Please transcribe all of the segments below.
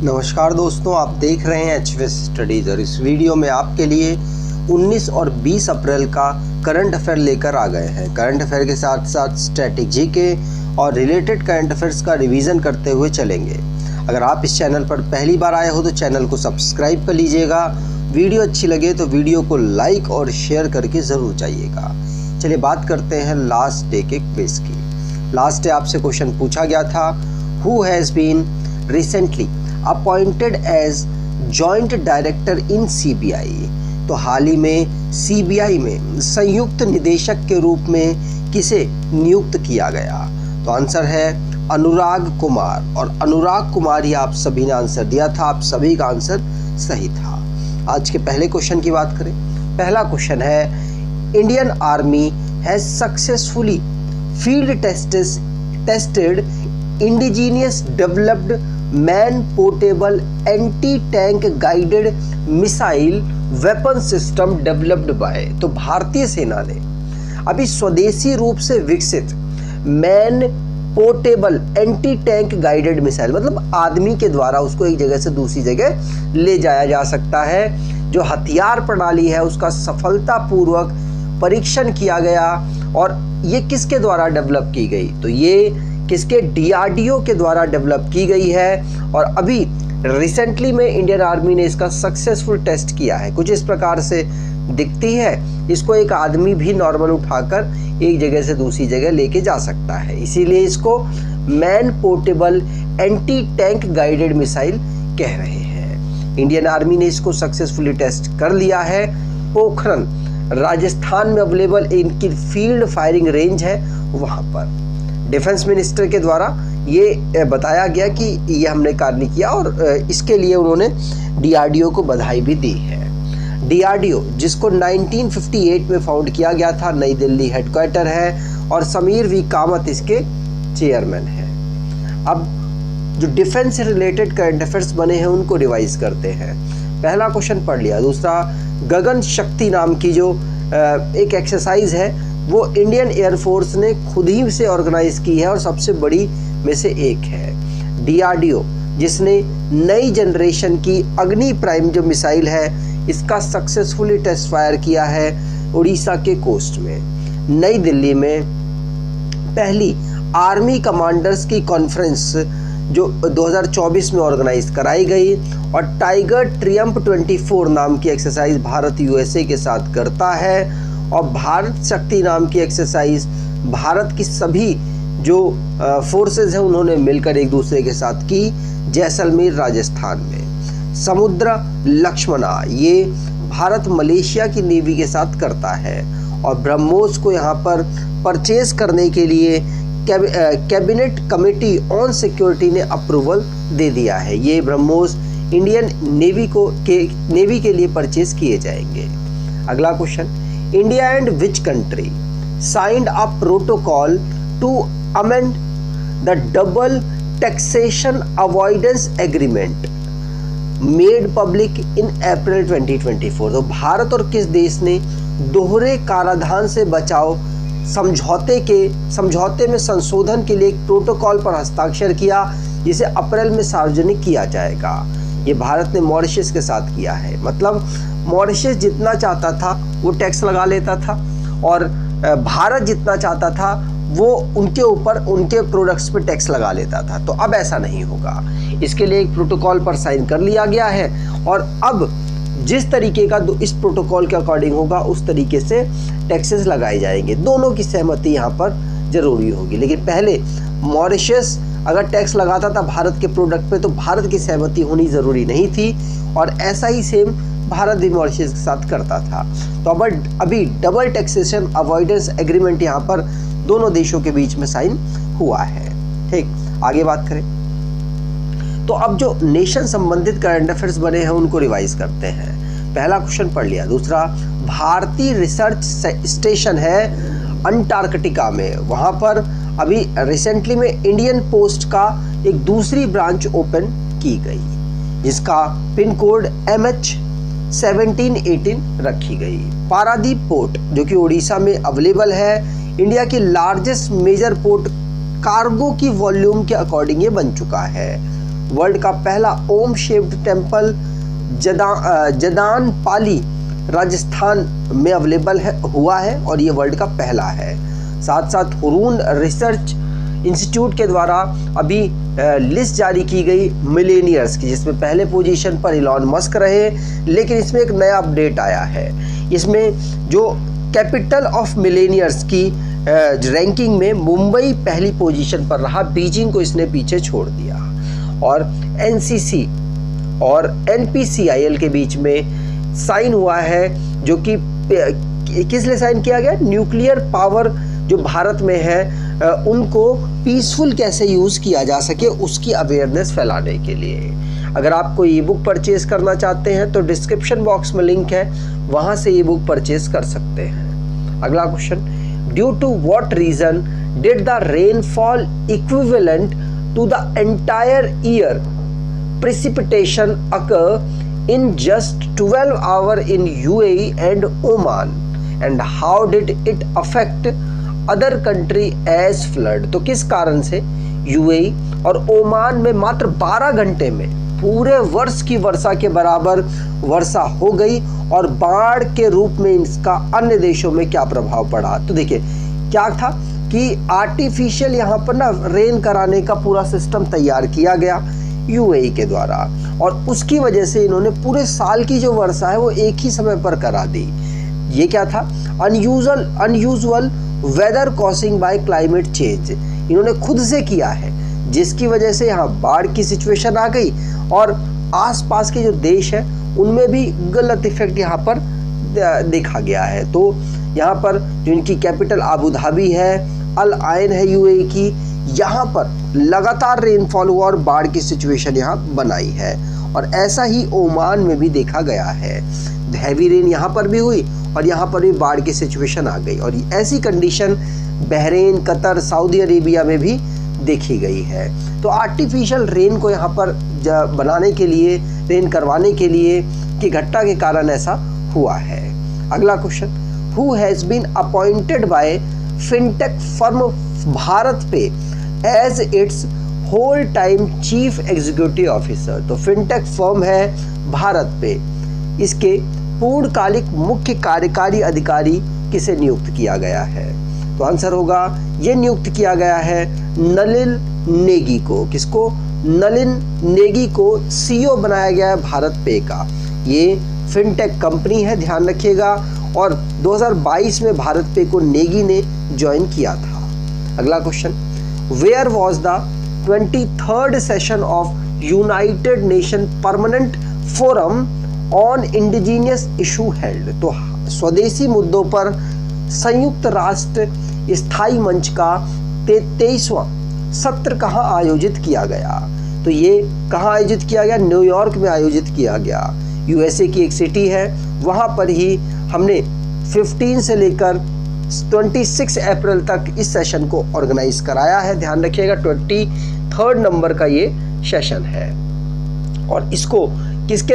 नमस्कार दोस्तों, आप देख रहे हैं एचवीएस स्टडीज़ और इस वीडियो में आपके लिए 19 और 20 अप्रैल का करंट अफेयर लेकर आ गए हैं। करंट अफेयर के साथ साथ स्ट्रैटेजी के और रिलेटेड करंट अफेयर्स का रिवीजन करते हुए चलेंगे। अगर आप इस चैनल पर पहली बार आए हो तो चैनल को सब्सक्राइब कर लीजिएगा। वीडियो अच्छी लगे तो वीडियो को लाइक और शेयर करके ज़रूर जाइएगा। चलिए बात करते हैं लास्ट डे के क्विज की। लास्ट डे आपसे क्वेश्चन पूछा गया था, who has been recently appointed as joint director in CBI. तो हाल ही में सीबीआई में संयुक्त निदेशक के रूप में किसे नियुक्त किया गया? तो आंसर है अनुराग कुमार। और अनुराग कुमार ही आप सभी ने आंसर दिया था, आप सभी का आंसर सही था। आज के पहले क्वेश्चन की बात करें। पहला क्वेश्चन है, Indian army has successfully field tested indigenous developed man portable anti tank guided missile weapon system developed by. तो भारतीय सेना ने अभी स्वदेशी रूप से विकसित man portable anti tank guided missile, मतलब आदमी के द्वारा उसको एक जगह से दूसरी जगह ले जाया जा सकता है, जो हथियार प्रणाली है उसका सफलतापूर्वक परीक्षण किया गया। और ये किसके द्वारा डेवलप की गई? तो ये किसके? डीआरडीओ के द्वारा डेवलप की गई है। और अभी रिसेंटली में इंडियन आर्मी ने इसका सक्सेसफुल टेस्ट किया है। कुछ इस प्रकार से दिखती है। इसको एक आदमी भी नॉर्मल उठाकर एक जगह से दूसरी जगह लेके जा सकता है, इसीलिए इसको man portable anti tank guided missile कह रहे हैं। इंडियन आर्मी ने इसको सक्सेसफुली टेस्ट कर लिया है। पोखरन राजस्थान में अवेलेबल इनकी फील्ड फायरिंग रेंज है, वहाँ पर डिफेंस मिनिस्टर के द्वारा ये बताया गया कि ये हमने कार्य किया और इसके लिए उन्होंने डीआरडीओ को बधाई भी दी है। डीआरडीओ जिसको 1958 में फाउंड किया गया था, नई दिल्ली हेडक्वार्टर है और समीर वी कामत इसके चेयरमैन है। अब जो डिफेंस से रिलेटेड करंट अफेयर्स बने हैं उनको रिवाइज करते हैं। पहला क्वेश्चन पढ़ लिया। दूसरा, गगन शक्ति नाम की जो एक एक्सरसाइज है वो इंडियन एयरफोर्स ने खुद ही से ऑर्गेनाइज की है और सबसे बड़ी में से एक है। डीआरडीओ जिसने नई जनरेशन की अग्नि प्राइम जो मिसाइल है इसका सक्सेसफुली टेस्ट फायर किया है उड़ीसा के कोस्ट में। नई दिल्ली में पहली आर्मी कमांडर्स की कॉन्फ्रेंस जो 2024 में ऑर्गेनाइज कराई गई। और टाइगर ट्रियम्फ 24 नाम की एक्सरसाइज भारत यूएसए के साथ करता है। और भारत शक्ति नाम की एक्सरसाइज भारत की सभी जो फोर्सेस हैं उन्होंने मिलकर एक दूसरे के साथ की, जैसलमेर राजस्थान में। समुद्र लक्ष्मणा ये भारत मलेशिया की नेवी के साथ करता है। और ब्रह्मोस को यहाँ पर परचेज करने के लिए कैबिनेट कमेटी ऑन सिक्योरिटी ने अप्रूवल दे दिया है। ये ब्रह्मोस इंडियन नेवी के लिए परचेज किए जाएंगे। अगला question, India and which country signed a protocol to amend the double taxation avoidance agreement made public in April 2024। तो भारत और किस देश ने दोहरे कराधान से बचाव समझौते में संशोधन के लिए एक प्रोटोकॉल पर हस्ताक्षर किया, जिसे अप्रैल में सार्वजनिक किया जाएगा? ये भारत ने मॉरिशस के साथ किया है। मतलब मॉरिशस जितना चाहता था वो टैक्स लगा लेता था और भारत जितना चाहता था वो उनके ऊपर उनके प्रोडक्ट्स पे टैक्स लगा लेता था। तो अब ऐसा नहीं होगा। इसके लिए एक प्रोटोकॉल पर साइन कर लिया गया है और अब जिस तरीके का इस प्रोटोकॉल के अकॉर्डिंग होगा उस तरीके से टैक्सेस लगाए जाएंगे। दोनों की सहमति यहाँ पर जरूरी होगी। लेकिन पहले मॉरिशस अगर टैक्स लगाता था भारत के प्रोडक्ट पे तो भारत की सहमति होनी ज़रूरी नहीं थी और ऐसा ही सेम भारत भी मॉरिशस के साथ करता था। तो अभी डबल टैक्सेशन अवॉइडेंस एग्रीमेंट यहाँ पर दोनों देशों के बीच में साइन हुआ है। ठीक, आगे बात करें तो अब जो नेशन संबंधित करंट अफेयर्स बने हैं उनको रिवाइज करते हैं। पहला क्वेश्चन पढ़ लिया। दूसरा, भारतीय रिसर्च स्टेशन है अंटार्कटिका में, वहाँ पर अभी रिसेंटली में इंडियन पोस्ट का एक दूसरी ब्रांच ओपन की गई जिसका पिन कोड MH1718 रखी गई। पारादीप पोर्ट जो कि उड़ीसा में अवेलेबल है, इंडिया की लार्जेस्ट मेजर पोर्ट कार्गो की वॉल्यूम के अकॉर्डिंग ये बन चुका है। वर्ल्ड का पहला ओम शेप्ड टेम्पल जदान पाली राजस्थान में अवेलेबल हुआ है और ये वर्ल्ड का पहला है। साथ साथ हुरून रिसर्च इंस्टीट्यूट के द्वारा अभी लिस्ट जारी की गई मिलेनियर्स की, जिसमें पहले पोजीशन पर इलॉन मस्क रहे, लेकिन इसमें एक नया अपडेट आया है। इसमें जो कैपिटल ऑफ मिलेनियर्स की रैंकिंग में मुंबई पहली पोजीशन पर रहा, बीजिंग को इसने पीछे छोड़ दिया। और एनसीसी और एनपीसीआईएल के बीच में साइन हुआ है, जो कि किस लिए साइन किया गया? न्यूक्लियर पावर जो भारत में है उनको पीसफुल कैसे यूज़ किया जा सके उसकी अवेयरनेस फैलाने के लिए। अगर आप कोई ई बुक परचेज करना चाहते हैं तो डिस्क्रिप्शन बॉक्स में लिंक है, वहाँ से ई बुक परचेज कर सकते हैं। अगला question, due to what reason did the rainfall equivalent to the entire year precipitation occur in just 12 hours in UAE and Oman, and how did it affect other country as flood? तो किस कारण से UAE और Oman में मात्र 12 घंटे में पूरे वर्ष की वर्षा के बराबर वर्षा हो गई और बाढ़ के रूप में इसका अन्य देशों में क्या प्रभाव पड़ा? तो देखिए क्या था कि आर्टिफिशियल यहाँ पर ना रेन कराने का पूरा सिस्टम तैयार किया गया यूएई के द्वारा, और उसकी वजह से इन्होंने पूरे साल की जो वर्षा है वो एक ही समय पर करा दी। ये क्या था? Unusual weather causing by climate change, इन्होंने खुद से किया है, जिसकी वजह से यहाँ बाढ़ की सिचुएशन आ गई और आसपास के जो देश हैं उनमें भी गलत इफेक्ट यहाँ पर देखा गया है। तो यहाँ पर जो इनकी कैपिटल आबू धाबी है, अल आइन है यूएई की, यहाँ पर लगातार रेनफॉल हुआ और बाढ़ की सिचुएशन यहाँ बनाई है, और ऐसा ही ओमान में भी देखा गया है। हैवी रेन यहाँ पर भी हुई और यहाँ पर भी बाढ़ की सिचुएशन आ गई, और ऐसी condition Bahrain, Qatar, Saudi Arabia में भी देखी गई है। तो आर्टिफिशियल रेन को यहाँ पर बनाने के लिए, रेन करवाने के लिए की घटना के कारण ऐसा हुआ है। अगला question, who has been appointed by fintech firm Bharat Pe as its whole time chief executive officer? तो फिनटेक फर्म है भारत पे, इसके पूर्णकालिक मुख्य कार्यकारी अधिकारी किसे नियुक्त किया गया है? तो आंसर होगा ये नियुक्त किया गया है नलिन नेगी को। किसको? नलिन नेगी को सीईओ बनाया गया है भारत पे का। ये फिनटेक कंपनी है, ध्यान रखिएगा, और 2022 में भारत पे को नेगी ने ज्वाइन किया था। अगला question, where was the 23rd session of United Nation permanent forum on indigenous issue held? तो स्वदेशी मुद्दों पर संयुक्त राष्ट्र स्थायी मंच का 23वां सत्र कहाँ आयोजित किया गया? तो ये कहाँ आयोजित किया गया? न्यूयॉर्क में आयोजित किया गया। यूएसए की एक सिटी है, वहाँ पर ही हमने 15 से लेकर 26 अप्रैल तक इस सेशन को ऑर्गेनाइज कराया है। ध्यान रखिएगा 23rd नंबर का ये सेशन है, और इसको किसकी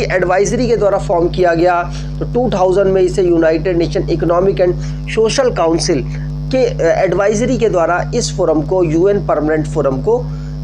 एडवाइजरी के द्वारा फॉर्म किया गया? तो 2000 में इसे United nation economic and social council के एडवाइजरी के द्वारा इस फोरम को, यूएन परमानेंट फोरम को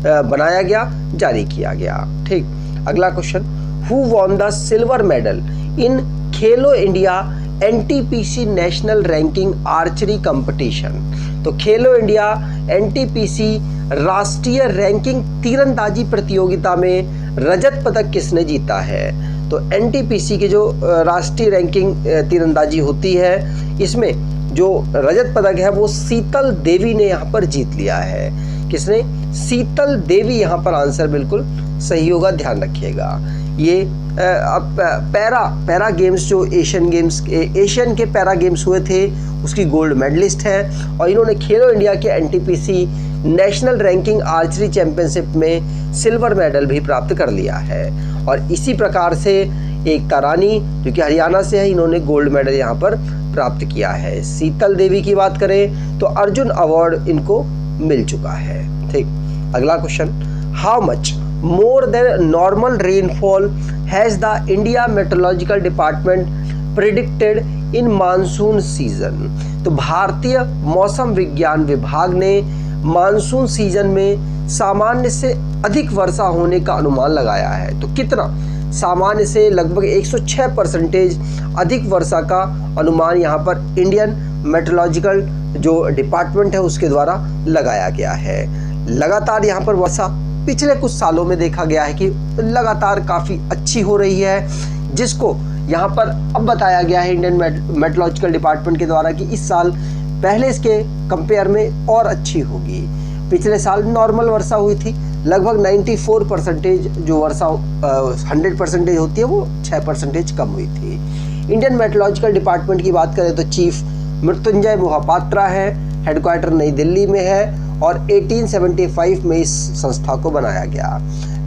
बनाया गया, जारी किया गया। ठीक, अगला question, who won the silver medal in Khelo India NTPC national ranking archery competition? तो खेलो इंडिया एनटीपीसी राष्ट्रीय रैंकिंग तीरंदाजी प्रतियोगिता में रजत पदक किसने जीता है? तो एनटीपीसी की जो राष्ट्रीय रैंकिंग तीरंदाजी होती है, इसमें जो रजत पदक है वो शीतल देवी ने यहाँ पर जीत लिया है। किसने? शीतल देवी यहाँ पर आंसर बिल्कुल सही होगा, ध्यान रखिएगा। ये पैरा गेम्स जो एशियन के पैरा गेम्स हुए थे उसकी गोल्ड मेडलिस्ट है, और इन्होंने खेलो इंडिया के NTPC national ranking archery championship में सिल्वर मेडल भी प्राप्त कर लिया है। और इसी प्रकार से एकता रानी जो कि हरियाणा से है, इन्होंने गोल्ड मेडल यहाँ पर प्राप्त किया है। शीतल देवी की बात करें तो अर्जुन अवार्ड इनको मिल चुका है। ठीक, अगला question, how much more than normal rainfall has the India Meteorological Department predicted in monsoon season? तो भारतीय मौसम विज्ञान विभाग ने मानसून सीजन में सामान्य से अधिक वर्षा होने का अनुमान लगाया है। तो कितना? सामान्य से लगभग 106% अधिक वर्षा का अनुमान यहाँ पर इंडियन मेट्रोलॉजिकल जो डिपार्टमेंट है उसके द्वारा लगाया गया है। लगातार यहाँ पर वर्षा पिछले कुछ सालों में देखा गया है कि लगातार काफ़ी अच्छी हो रही है, जिसको यहाँ पर अब बताया गया है इंडियन मेट्रोलॉजिकल डिपार्टमेंट के द्वारा कि इस साल पहले इसके कंपेयर में और अच्छी होगी। पिछले साल नॉर्मल वर्षा हुई थी, लगभग 94% जो वर्षा 100% होती है वो 6% कम हुई थी। इंडियन मेट्रोलॉजिकल डिपार्टमेंट की बात करें तो चीफ मृत्युंजय मोहापात्रा है, हेडक्वार्टर नई दिल्ली में है और 1875 में इस संस्था को बनाया गया।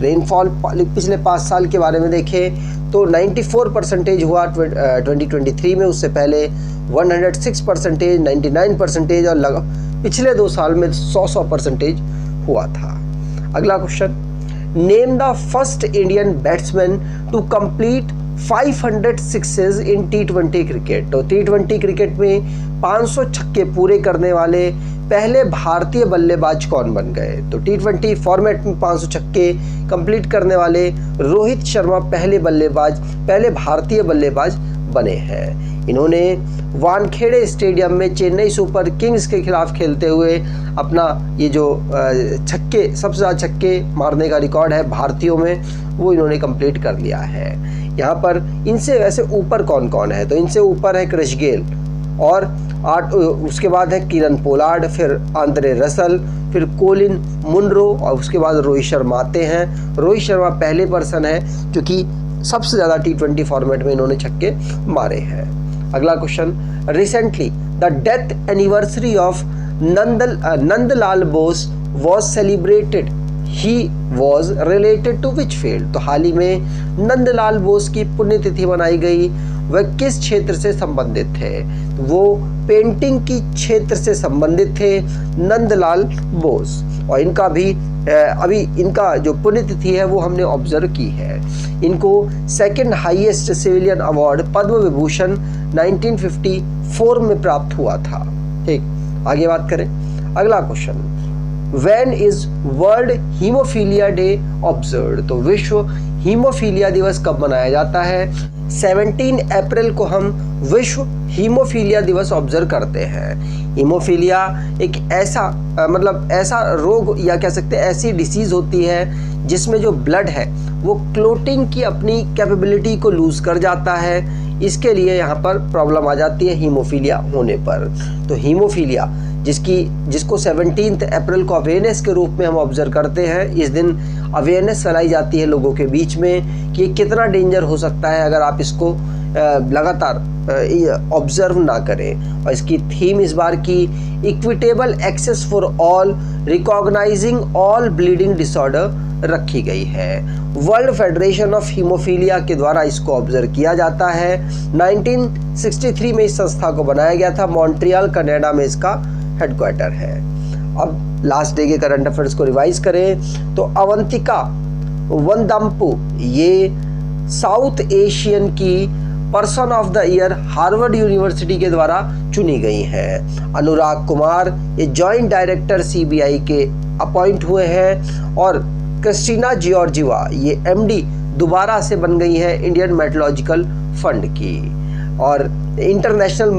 रेनफॉल पिछले 5 साल के बारे में देखें तो 94% हुआ 2023 में, उससे पहले 106%, 99% और पिछले 2 साल में 100% हुआ था। अगला question, name the first Indian batsman to complete 500 sixes in T20 cricket. तो T20 क्रिकेट में 500 छक्के पूरे करने वाले पहले भारतीय बल्लेबाज कौन बन गए? तो T20 फॉर्मेट में 500 छक्के कंप्लीट करने वाले रोहित शर्मा पहले भारतीय बल्लेबाज बने हैं। इन्होंने वानखेड़े स्टेडियम में चेन्नई सुपर किंग्स के खिलाफ खेलते हुए अपना ये जो छक्के सबसे ज़्यादा छक्के मारने का रिकॉर्ड है भारतीयों में, वो इन्होंने कंप्लीट कर लिया है। यहाँ पर इनसे वैसे ऊपर कौन कौन है? तो इनसे ऊपर है क्रिस गेल और उसके बाद है किरण पोलार्ड, फिर आंद्रे रसल, फिर कोलिन मुनरो और उसके बाद रोहित शर्मा आते हैं। रोहित शर्मा पहले पर्सन है क्योंकि सबसे ज़्यादा T20 फॉर्मेट में इन्होंने छक्के मारे हैं। अगला question, recently the death anniversary of Nandalal Bose was celebrated, he was related to which field. तो हाल ही में नंदलाल बोस की पुण्यतिथि मनाई गई, वह किस क्षेत्र से संबंधित थे? तो वो पेंटिंग की क्षेत्र से संबंधित थे नंदलाल बोस, और इनका भी अभी इनका जो पुण्यतिथि है वो हमने ऑब्जर्व की है। इनको second highest civilian award Padma Vibhushan 1954 में प्राप्त हुआ था। ठीक, आगे बात करें। अगला question, when is world haemophilia day observed? तो विश्व हीमोफीलिया दिवस कब मनाया जाता है? 17 अप्रैल को हम विश्व हीमोफीलिया दिवस ऑब्जर्व करते हैं। हीमोफीलिया एक ऐसा रोग या कह सकते हैं ऐसी डिसीज होती है जिसमें जो ब्लड है वो क्लोटिंग की अपनी कैपेबिलिटी को लूज कर जाता है। इसके लिए यहाँ पर प्रॉब्लम आ जाती है हीमोफीलिया होने पर। तो हीमोफीलिया जिसको 17 अप्रैल को अवेयरनेस के रूप में हम ऑब्जर्व करते हैं, इस दिन अवेयरनेस फैलाई जाती है लोगों के बीच में कि कितना डेंजर हो सकता है अगर आप इसको लगातार ऑब्जर्व ना करें। और इसकी थीम इस बार की equitable access for all, recognising all bleeding disorder रखी गई है। वर्ल्ड फेडरेशन ऑफ हीमोफीलिया के द्वारा इसको ऑब्जर्व किया जाता है। 1963 में इस संस्था को बनाया गया था, मॉन्ट्रियल कनाडा में इसका हेडक्वार्टर है। अब लास्ट डे के करंट अफेयर्स को रिवाइज करें तो अवंतिका वनदम्पु ये साउथ एशियन की person of the year Harvard university के द्वारा चुनी गई हैं। अनुराग कुमार ये जॉइंट डायरेक्टर CBI के अपॉइंट हुए हैं और क्रिस्टीना जॉर्जिवा ये MD दोबारा से बन गई है इंडियन मेट्रोलॉजिकल फंड की और इंटरनेशनल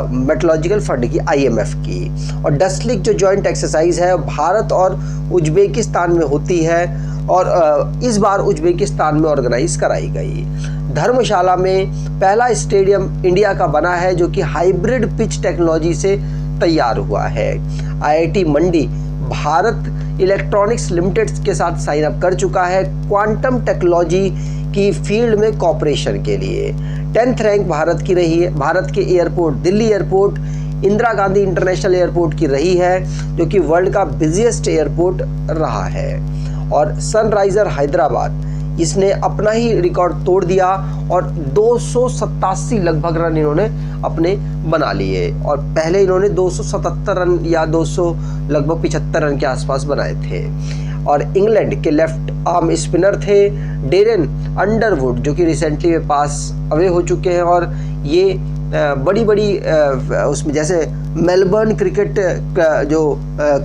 मेट्रोलॉजिकल फंड की IMF की। और डस्लिक जो जॉइंट एक्सरसाइज है भारत और उज्बेकिस्तान में होती है और इस बार उज्बेकिस्तान में ऑर्गेनाइज कराई गई। धर्मशाला में पहला स्टेडियम इंडिया का बना है जो कि हाइब्रिड पिच टेक्नोलॉजी से तैयार हुआ है। IIT मंडी भारत इलेक्ट्रॉनिक्स लिमिटेड के साथ साइन अप कर चुका है क्वांटम टेक्नोलॉजी की फील्ड में कॉपरेशन के लिए। 10th रैंक भारत की रही है। भारत के airport Delhi airport Indira Gandhi international airport की रही है जो कि वर्ल्ड का बिजिएस्ट एयरपोर्ट रहा है। और सनराइजर हैदराबाद इसने अपना ही रिकॉर्ड तोड़ दिया और 287 लगभग रन इन्होंने अपने बना लिए और पहले इन्होंने 277 रन या 200 लगभग 75 रन के आसपास बनाए थे। और इंग्लैंड के लेफ्ट आर्म स्पिनर थे डेरेन अंडरवुड जो कि रिसेंटली में पास अवे हो चुके हैं और ये बड़ी बड़ी उसमें जैसे मेलबर्न क्रिकेट जो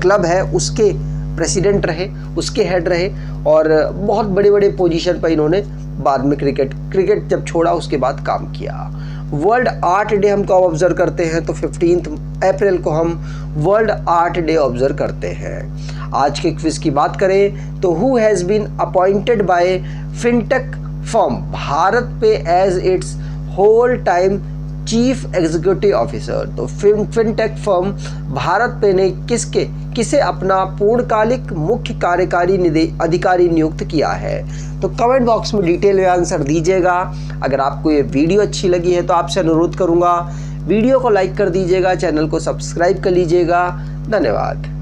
क्लब है उसके प्रेसिडेंट रहे, उसके हेड रहे, और बहुत बड़े बड़े पोजीशन पर इन्होंने बाद में क्रिकेट जब छोड़ा उसके बाद काम किया। वर्ल्ड आर्ट डे हम कब ऑब्जर्व करते हैं? तो 15 अप्रैल को हम वर्ल्ड आर्ट डे ऑब्जर्व करते हैं। आज के क्विज की बात करें तो who has been appointed by fintech firm Bharat Pe as its whole time chief executive officer. तो फिनटेक फर्म भारत पे ने किसे अपना पूर्णकालिक मुख्य कार्यकारी अधिकारी नियुक्त किया है? तो कमेंट बॉक्स में डिटेल में आंसर दीजिएगा। अगर आपको ये वीडियो अच्छी लगी है तो आपसे अनुरोध करूंगा वीडियो को लाइक कर दीजिएगा, चैनल को सब्सक्राइब कर लीजिएगा। धन्यवाद।